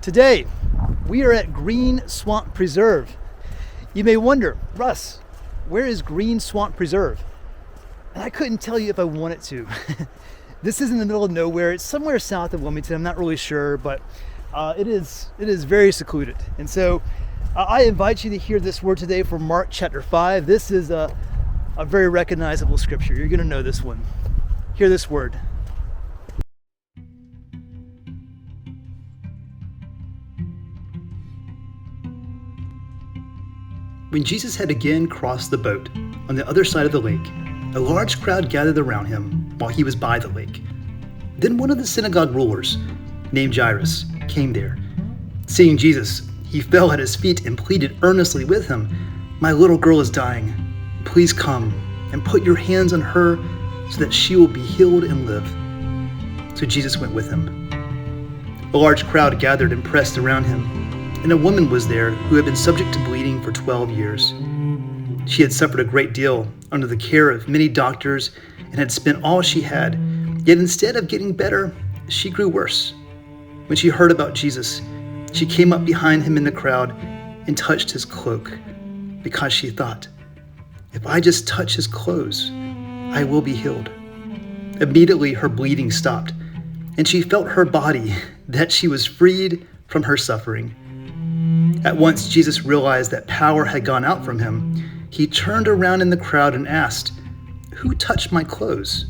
Today, we are at Green Swamp Preserve. You may wonder, Russ, where is Green Swamp Preserve? And I couldn't tell you if I wanted to. This is in the middle of nowhere. It's somewhere south of Wilmington. I'm not really sure, but it is very secluded. And so I invite you to hear this word today from Mark chapter 5. This is a very recognizable scripture. You're going to know this one. Hear this word. When Jesus had again crossed the boat on the other side of the lake, a large crowd gathered around him while he was by the lake. Then one of the synagogue rulers, named Jairus, came there. Seeing Jesus, he fell at his feet and pleaded earnestly with him, "My little girl is dying. Please come and put your hands on her so that she will be healed and live." So Jesus went with him. A large crowd gathered and pressed around him, and a woman was there who had been subject to bleeding for 12 years. She had suffered a great deal under the care of many doctors and had spent all she had, yet instead of getting better, she grew worse. When she heard about Jesus, she came up behind him in the crowd and touched his cloak, because she thought, "If I just touch his clothes, I will be healed." Immediately her bleeding stopped, and she felt her body that she was freed from her suffering. At once Jesus realized that power had gone out from him. He turned around in the crowd and asked, "Who touched my clothes?"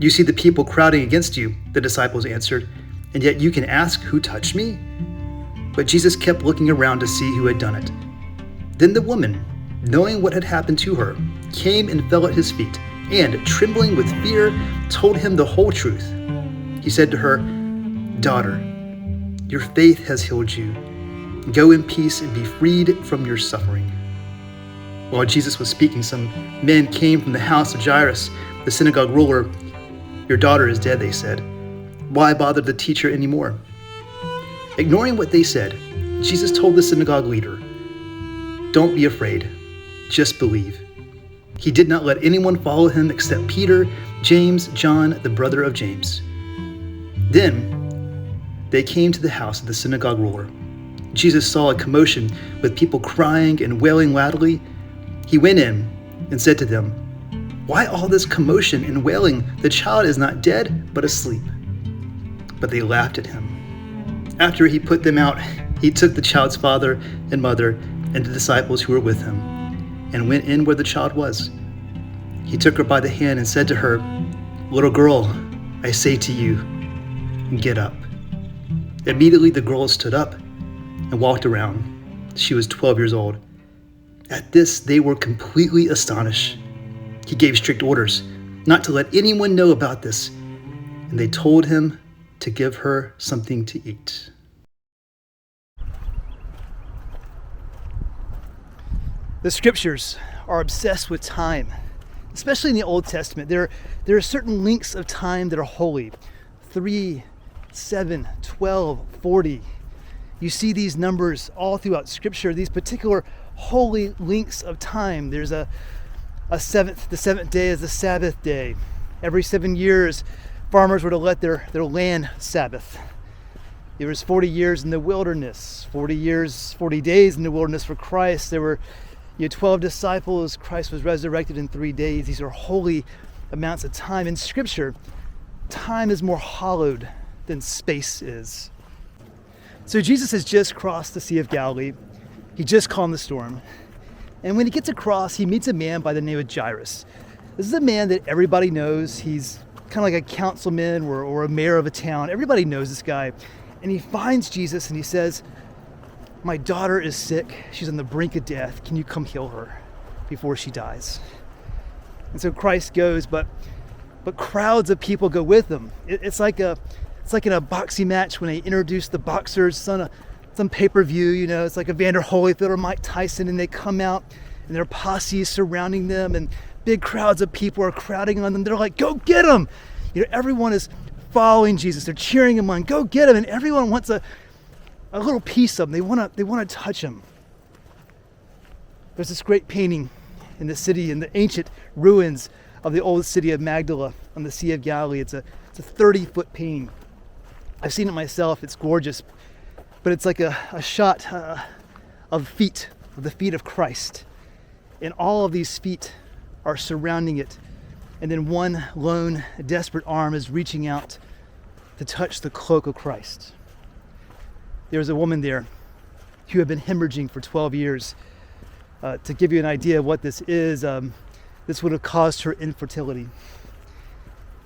"You see the people crowding against you," the disciples answered, "and yet you can ask, 'Who touched me?'" But Jesus kept looking around to see who had done it. Then the woman, knowing what had happened to her, came and fell at his feet, and, trembling with fear, told him the whole truth. He said to her, "Daughter, your faith has healed you. Go in peace and be freed from your suffering." While Jesus was speaking, some men came from the house of Jairus, the synagogue ruler. "Your daughter is dead," they said. "Why bother the teacher anymore?" Ignoring what they said, Jesus told the synagogue leader, "Don't be afraid, just believe." He did not let anyone follow him except Peter, James, John, the brother of James. Then they came to the house of the synagogue ruler. Jesus saw a commotion with people crying and wailing loudly. He went in and said to them, "Why all this commotion and wailing? The child is not dead, but asleep." But they laughed at him. After he put them out, he took the child's father and mother and the disciples who were with him and went in where the child was. He took her by the hand and said to her, "Little girl, I say to you, get up." Immediately the girl stood up and walked around. She was 12 years old. At this, they were completely astonished. He gave strict orders not to let anyone know about this, and they told him to give her something to eat. The scriptures are obsessed with time, especially in the Old Testament. There are certain lengths of time that are holy. 3, 7, 12, 40. You see these numbers all throughout Scripture, these particular holy lengths of time. There's a seventh, the seventh day is the Sabbath day. Every 7 years, farmers were to let their land Sabbath. There was 40 years in the wilderness, 40 days in the wilderness for Christ. You had 12 disciples. Christ was resurrected in 3 days. These are holy amounts of time. In Scripture, time is more hallowed than space is. So Jesus has just crossed the Sea of Galilee. He just calmed the storm. And when he gets across, he meets a man by the name of Jairus. This is a man that everybody knows. He's kind of like a councilman or a mayor of a town. Everybody knows this guy. And he finds Jesus and he says, "My daughter is sick. She's on the brink of death. Can you come heal her before she dies?" And so Christ goes, but crowds of people go with him. It's like in a boxing match when they introduce the boxers on some pay-per-view, it's like Evander Holyfield or Mike Tyson, and they come out and their posse is surrounding them and big crowds of people are crowding on them. They're like, "Go get him!" Everyone is following Jesus. They're cheering him on, "Go get him!" And everyone wants a little piece of him. They want to touch him. There's this great painting in the city, in the ancient ruins of the old city of Magdala on the Sea of Galilee. It's a 30-foot painting. I've seen it myself. It's gorgeous. but it's like a shot of the feet of Christ. And all of these feet are surrounding it. And then one lone, desperate arm is reaching out to touch the cloak of Christ. There's a woman there who had been hemorrhaging for 12 years. To give you an idea of what this is, this would have caused her infertility.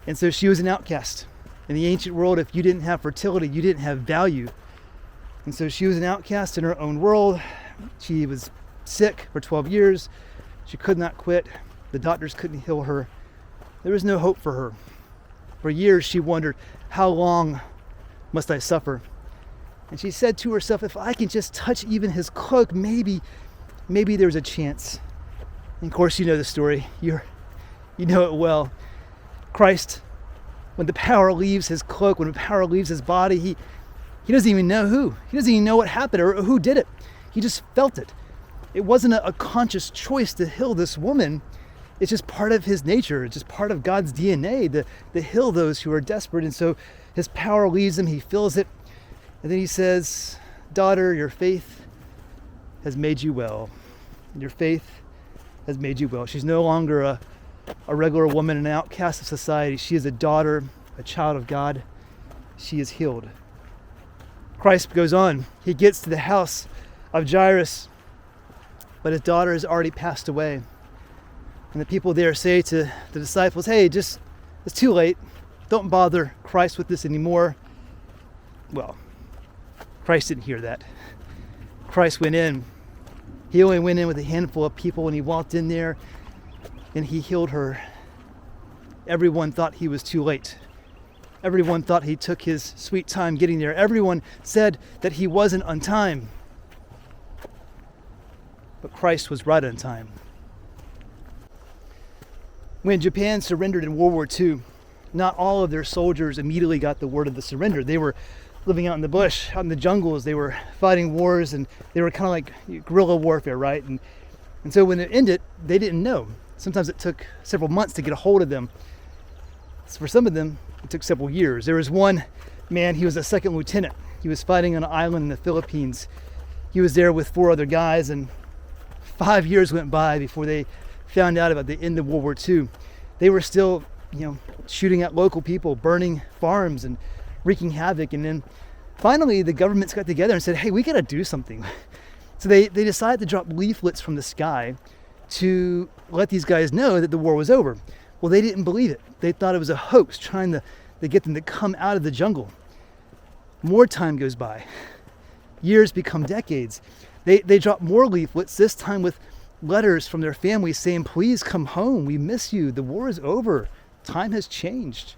And so she was an outcast. In the ancient world, if you didn't have fertility, you didn't have value. And so she was an outcast in her own world. She was sick for 12 years. She could not quit. The doctors couldn't heal her. There was no hope for her. For years, she wondered, how long must I suffer? And she said to herself, if I can just touch even his cloak, maybe there's a chance. And of course, you know the story. You know it well. Christ, when the power leaves his cloak, when the power leaves his body, he doesn't even know who. He doesn't even know what happened or who did it. He just felt it. It wasn't a conscious choice to heal this woman. It's just part of his nature. It's just part of God's DNA to heal those who are desperate. And so his power leaves him. He feels it. And then he says, daughter, your faith has made you well. Your faith has made you well. She's no longer a regular woman, an outcast of society. She is a daughter, a child of God. She is healed. Christ goes on. He gets to the house of Jairus, but his daughter has already passed away. And the people there say to the disciples, hey, it's too late. Don't bother Christ with this anymore. Well, Christ didn't hear that. Christ went in. He only went in with a handful of people, and he walked in there and he healed her. Everyone thought he was too late. Everyone thought he took his sweet time getting there. Everyone said that he wasn't on time. But Christ was right on time. When Japan surrendered in World War II, not all of their soldiers immediately got the word of the surrender. They were living out in the bush, out in the jungles. They were fighting wars, and they were kind of like guerrilla warfare, right? And so when it ended, they didn't know. Sometimes it took several months to get a hold of them. So for some of them, it took several years. There was one man, he was a second lieutenant. He was fighting on an island in the Philippines. He was there with 4 other guys, and 5 years went by before they found out about the end of World War II. They were still, shooting at local people, burning farms and wreaking havoc. And then finally the governments got together and said, hey, we got to do something. So they decided to drop leaflets from the sky to let these guys know that the war was over. Well, they didn't believe it. They thought it was a hoax trying to get them to come out of the jungle. More time goes by. Years become decades. They drop more leaflets, this time with letters from their families saying, please come home. We miss you. The war is over. Time has changed.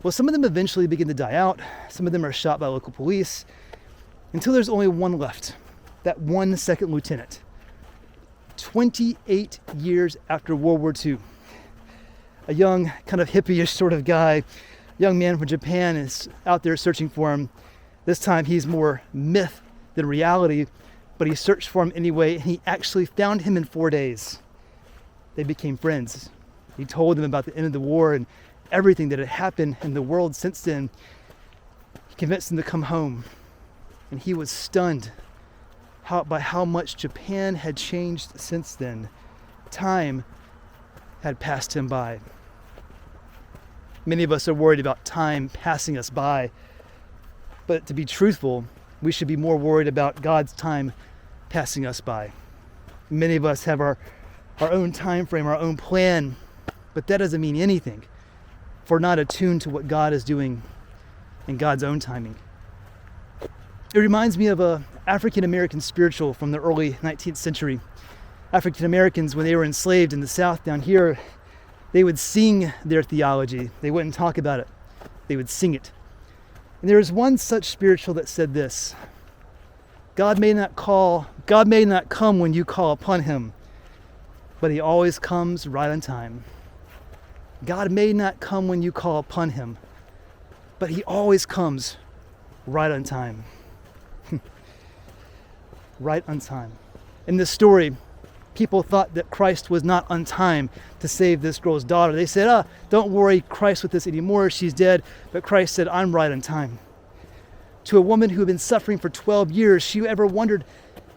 Well, some of them eventually begin to die out. Some of them are shot by local police until there's only one left, that one second lieutenant. 28 years after World War II, a young kind of hippie-ish sort of guy, young man from Japan is out there searching for him. This time he's more myth than reality, but he searched for him anyway, and he actually found him in 4 days. They became friends. He told them about the end of the war and everything that had happened in the world since then. He convinced them to come home, and he was stunned by how much Japan had changed since then. Time had passed him by. Many of us are worried about time passing us by, but to be truthful, we should be more worried about God's time passing us by. Many of us have our own time frame, our own plan, but that doesn't mean anything if we're not attuned to what God is doing in God's own timing. It reminds me of an African American spiritual from the early 19th century. African Americans, when they were enslaved in the South down here, they would sing their theology. They wouldn't talk about it. They would sing it. And there was one such spiritual that said this: God may not come when you call upon him, but he always comes right on time. God may not come when you call upon him, but he always comes right on time. Right on time. In this story, people thought that Christ was not on time to save this girl's daughter. They said, don't worry Christ with this anymore. She's dead. But Christ said, I'm right on time. to a woman who had been suffering for 12 years. She ever wondered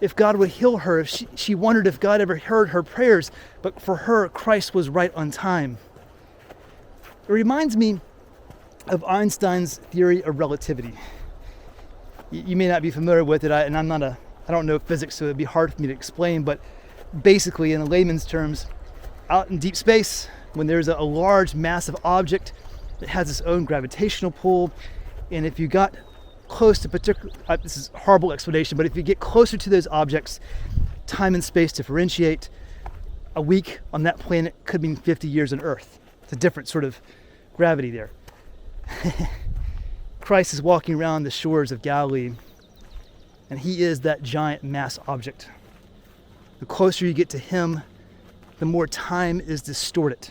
if God would heal her. She wondered if God ever heard her prayers. But for her, Christ was right on time. It reminds me of Einstein's theory of relativity. You may not be familiar with it, and I don't know physics, so it'd be hard for me to explain, but basically, in the layman's terms, out in deep space, when there's a large, massive object that has its own gravitational pull, and if you got close to this is a horrible explanation, but if you get closer to those objects, time and space differentiate. A week on that planet could mean 50 years on Earth. It's a different sort of gravity there. Christ is walking around the shores of Galilee, and he is that giant mass object. The closer you get to him, the more time is distorted.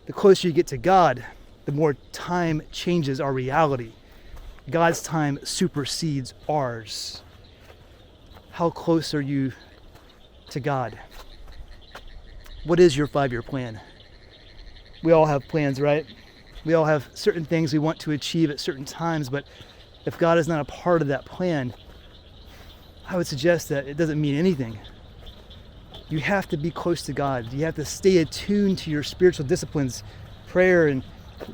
The closer you get to God, the more time changes our reality. God's time supersedes ours. How close are you to God? What is your 5-year plan? We all have plans, right? We all have certain things we want to achieve at certain times, but if God is not a part of that plan, I would suggest that it doesn't mean anything. You have to be close to God. You have to stay attuned to your spiritual disciplines, prayer and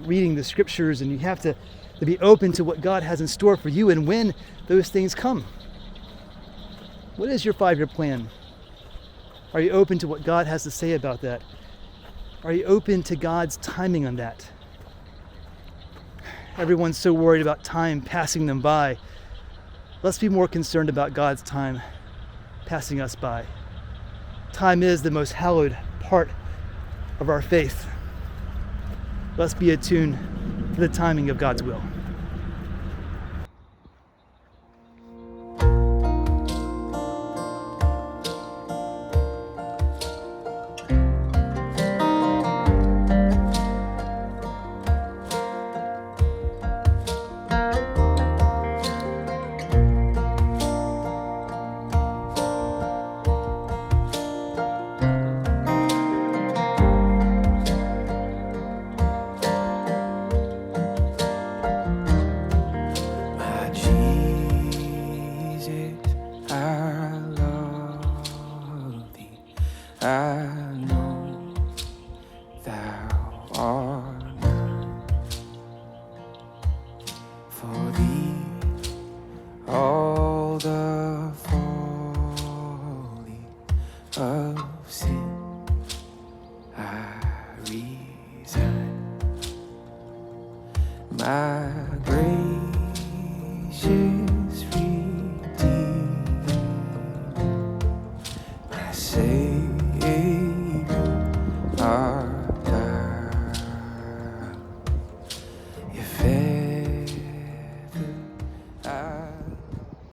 reading the scriptures, and you have to be open to what God has in store for you and when those things come. What is your 5-year plan? Are you open to what God has to say about that? Are you open to God's timing on that? Everyone's so worried about time passing them by. Let's be more concerned about God's time passing us by. Time is the most hallowed part of our faith. Let's be attuned to the timing of God's will. I know thou art mine. For thee all the folly of sin I resign. My gracious Redeemer, my Savior art thou. If